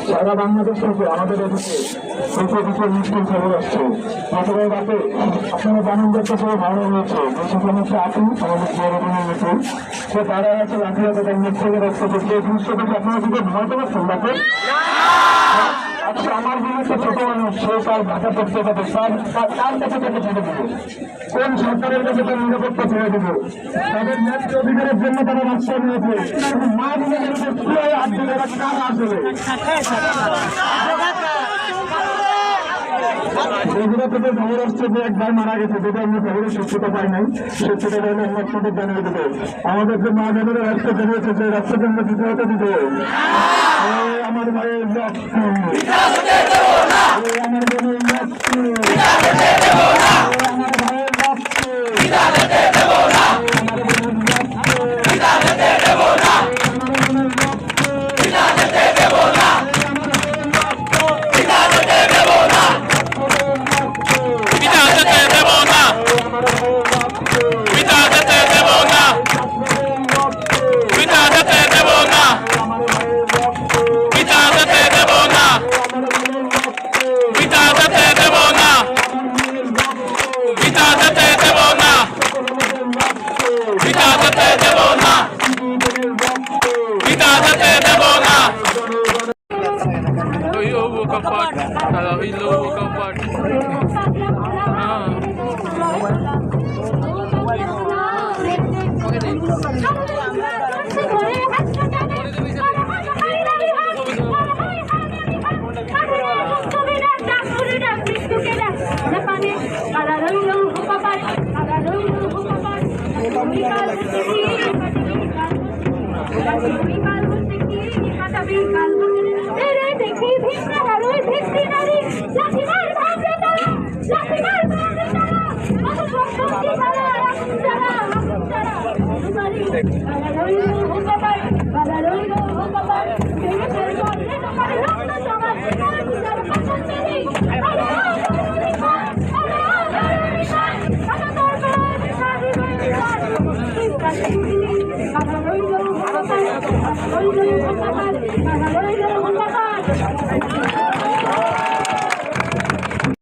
সারা বাংলাদেশ থেকে আমাদের এদিকে মুশকিল খবর আসছে। গতকাল রাতে আপনারা জানেন যে একটা ভালো হয়েছে যে সেখানে একটা আছেন আমাদের জেরকমের মতো সে তারা আছে লাঠিয়া তাদের মুখ থেকে রাখতে যে জিনিসটা দেখে আপনারা যদি ভয় পাচ্ছেন রাতে আচ্ছা আমার জন্য একটা ছোট মানুষ সে তার ভাষা করতে পারে তার কাছে থেকে ছেড়ে দেবে কোন সরকারের কাছে তার নিরাপত্তা ছেড়ে দেবে তাদের ন্যায্য অধিকারের জন্য তারা রাস্তা নিয়েছে মা দিনের হাত দিলে কাজ আসবে বগুড়া থেকে খবর আসছে যে এক ভাই মারা গেছে যেটা আমরা খবরের সত্যতা পাই নাই সত্যতা পাইলে আমরা আপনাদের জানিয়ে দেবো আমাদের যে মা বোনেরা রাস্তা বেরিয়েছে সেই রাস্তাকে আমরা বিজয়তা দিব আমার ভাইয়ের রক্ত আমার বোনের রক্ত আমার ভাইয়ের রক্ত Kalau hilo kapan? Hãy subscribe cho kênh Ghiền Mì Gõ để không bỏ lỡ những video hấp dẫn.